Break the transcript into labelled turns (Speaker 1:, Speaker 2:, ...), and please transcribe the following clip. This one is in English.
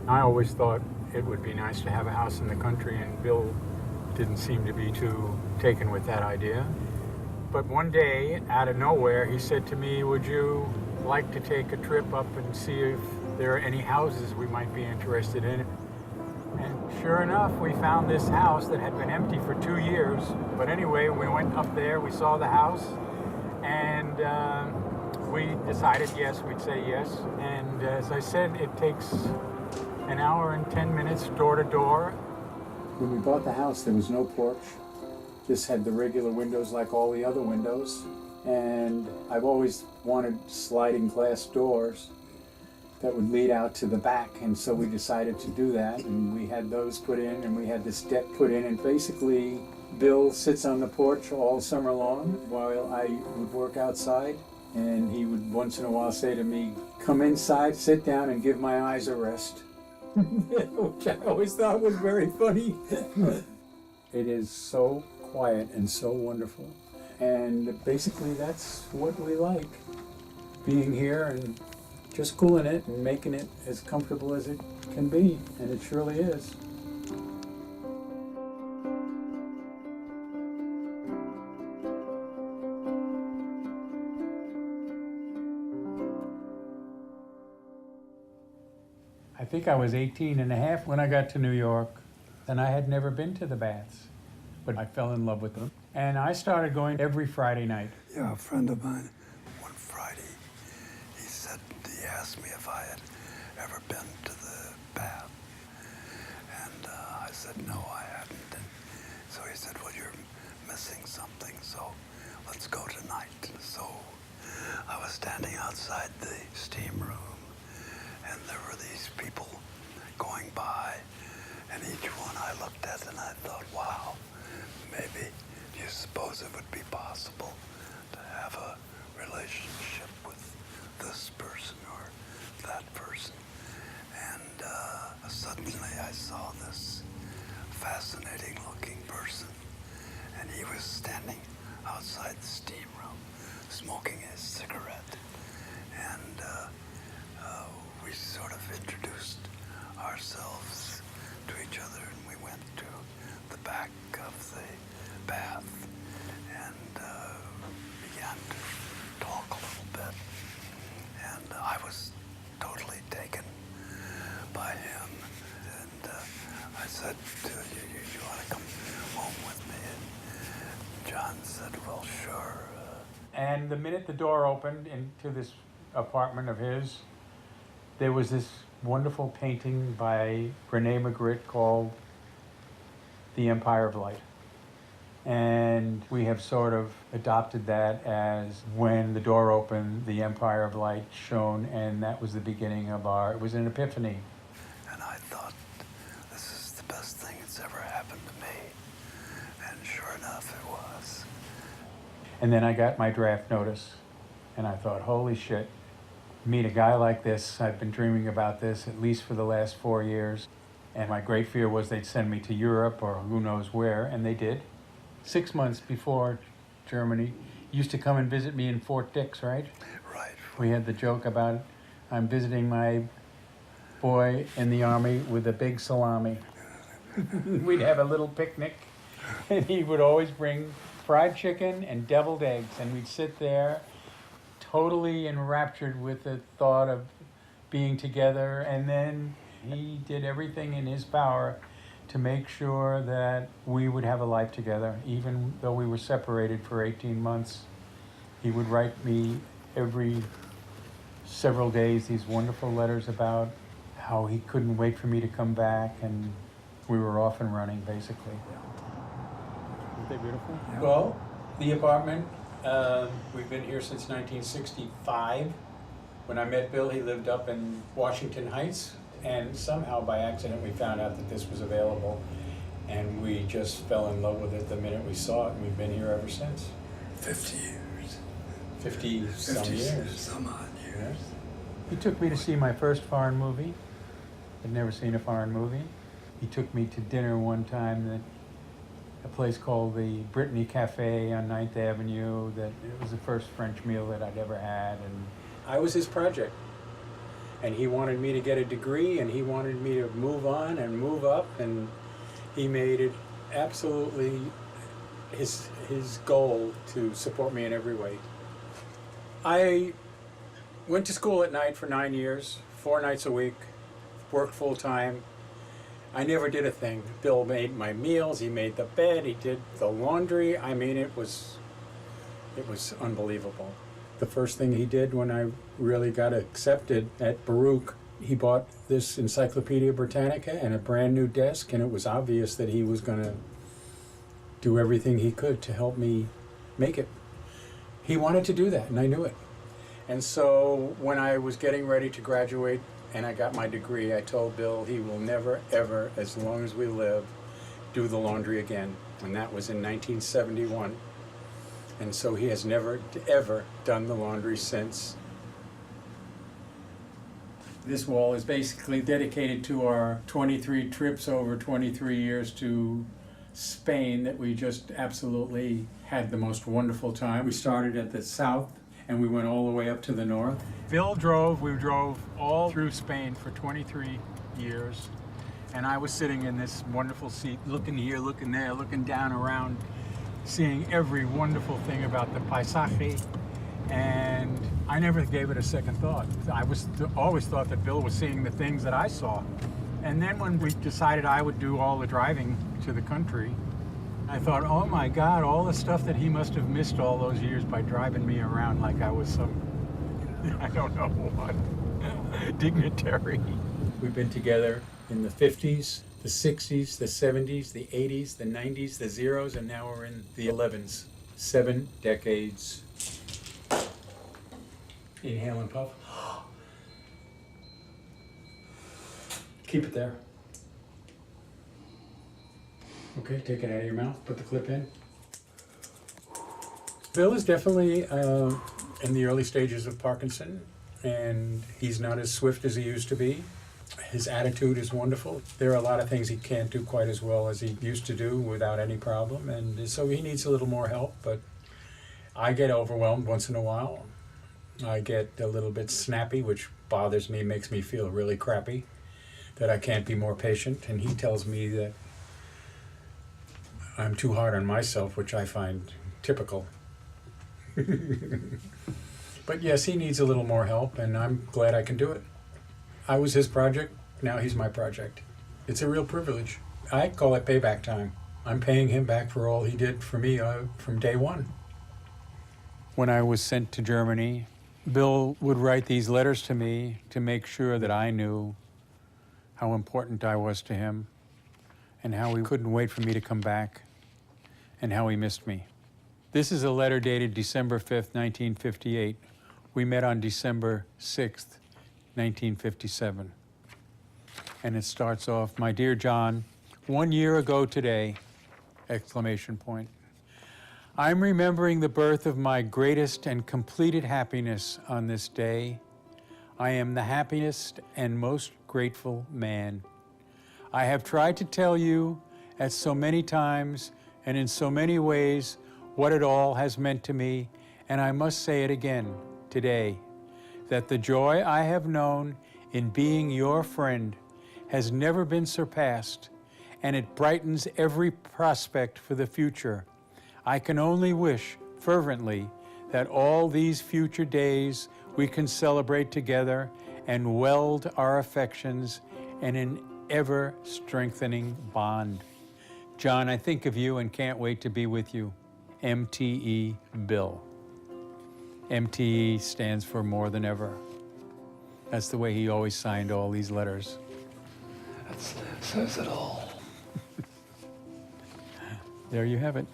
Speaker 1: I always thought it would be nice to have a house in the country, and Bill didn't seem to be too taken with that idea. But one day, out of nowhere, he said to me, would you like to take a trip up and see if there are any houses we might be interested in? And sure enough, we found this house that had been empty for 2 years. But anyway, we went up there, we saw the house, and we decided yes, we'd say yes. And as I said, it takes an hour and 10 minutes door to door. When we bought the house, there was no porch. This had the regular windows like all the other windows. And I've always wanted sliding glass doors that would lead out to the back, and so we decided to do that, and we had those put in, and we had this deck put in, and basically Bill sits on the porch all summer long while I would work outside, and he would once in a while say to me, come inside, sit down, and give my eyes a rest, which I always thought was very funny. It is so quiet and so wonderful, and basically that's what we like, being here and just cooling it and making it as comfortable as it can be, and it surely is. I think I was 18 and a half when I got to New York, and I had never been to the baths, but I fell in love with them. And I started going every Friday night.
Speaker 2: Yeah, a friend of mine, one Friday, he asked me if I had ever been to the bath. And I said, no, I hadn't. And so he said, well, you're missing something, so let's go tonight. So I was standing outside the steam room, and there were these people going by, and each one I looked at and I thought, wow, maybe do you suppose it would be possible to have a relationship with this person or that person? And suddenly I saw this fascinating looking person, and he was standing outside the steam room smoking his cigarette, and we sort of introduced ourselves to each other, and we went to the back of the bath and began to talk a little bit. And I was totally taken by him. And I said, you want to come home with me? And John said, well, sure.
Speaker 1: And the minute the door opened into this apartment of his, there was this wonderful painting by Rene Magritte called The Empire of Light. And we have sort of adopted that as when the door opened, the Empire of Light shone, and that was the beginning of it was an epiphany.
Speaker 2: And I thought, this is the best thing that's ever happened to me. And sure enough, it was.
Speaker 1: And then I got my draft notice, and I thought, holy shit, meet a guy like this. I've been dreaming about this at least for the last 4 years. And my great fear was they'd send me to Europe or who knows where, and they did. 6 months before Germany, used to come and visit me in Fort Dix, right?
Speaker 2: Right.
Speaker 1: We had the joke about I'm visiting my boy in the army with a big salami. We'd have a little picnic, and he would always bring fried chicken and deviled eggs, and we'd sit there totally enraptured with the thought of being together. And then he did everything in his power to make sure that we would have a life together, even though we were separated for 18 months. He would write me every several days these wonderful letters about how he couldn't wait for me to come back, and we were off and running, basically. Aren't they beautiful? Yeah. Well, the apartment, we've been here since 1965. When I met Bill, he lived up in Washington Heights, and somehow by accident we found out that this was available, and we just fell in love with it the minute we saw it, and we've been here ever since.
Speaker 2: 50 years.
Speaker 1: 50 some years.
Speaker 2: Some odd years.
Speaker 1: He took me to see my first foreign movie. I'd never seen a foreign movie. He took me to dinner one time at a place called the Brittany Cafe on 9th Avenue. That it was the first French meal that I'd ever had, and I was his project. And he wanted me to get a degree, and he wanted me to move on and move up, and he made it absolutely his goal to support me in every way. I went to school at night for 9 years, 4 nights a week, worked full time. I never did a thing. Bill made my meals, he made the bed, he did the laundry. I mean, it was unbelievable. The first thing he did when I really got accepted at Baruch, he bought this Encyclopedia Britannica and a brand new desk, and it was obvious that he was going to do everything he could to help me make it. He wanted to do that, and I knew it. And so when I was getting ready to graduate and I got my degree, I told Bill he will never, ever, as long as we live, do the laundry again. And that was in 1971. And so he has never, ever done the laundry since. This wall is basically dedicated to our 23 trips over 23 years to Spain that we just absolutely had the most wonderful time. We started at the south and we went all the way up to the north. We drove all through Spain for 23 years. And I was sitting in this wonderful seat, looking here, looking there, looking down around, seeing every wonderful thing about the paisaje, and I never gave it a second thought. I always thought that Bill was seeing the things that I saw. And then when we decided I would do all the driving to the country, I thought, oh my God, all the stuff that he must have missed all those years by driving me around like I was some, I don't know what, dignitary. We've been together in the 50s, the 60s, the 70s, the 80s, the 90s, the zeros, and now we're in the 11s. 7 decades. Inhale and puff. Keep it there. Okay, take it out of your mouth, put the clip in. Bill is definitely in the early stages of Parkinson, and he's not as swift as he used to be. His attitude is wonderful. There are a lot of things he can't do quite as well as he used to do without any problem, and so he needs a little more help, but I get overwhelmed once in a while. I get a little bit snappy, which bothers me, makes me feel really crappy, that I can't be more patient, and he tells me that I'm too hard on myself, which I find typical. But yes, he needs a little more help, and I'm glad I can do it. I was his project, now he's my project. It's a real privilege. I call it payback time. I'm paying him back for all he did for me from day one. When I was sent to Germany, Bill would write these letters to me to make sure that I knew how important I was to him and how he couldn't wait for me to come back and how he missed me. This is a letter dated December 5th, 1958. We met on December 6th, 1957. And it starts off, "My dear John, 1 year ago today, ! I'm remembering the birth of my greatest and completed happiness on this day. I am the happiest and most grateful man. I have tried to tell you at so many times and in so many ways what it all has meant to me, and I must say it again today, that the joy I have known in being your friend has never been surpassed, and it brightens every prospect for the future. I can only wish fervently that all these future days we can celebrate together and weld our affections in an ever-strengthening bond. John, I think of you and can't wait to be with you. MTE Bill." MTE stands for more than ever. That's the way he always signed all these letters.
Speaker 2: That says it all.
Speaker 1: There you have it.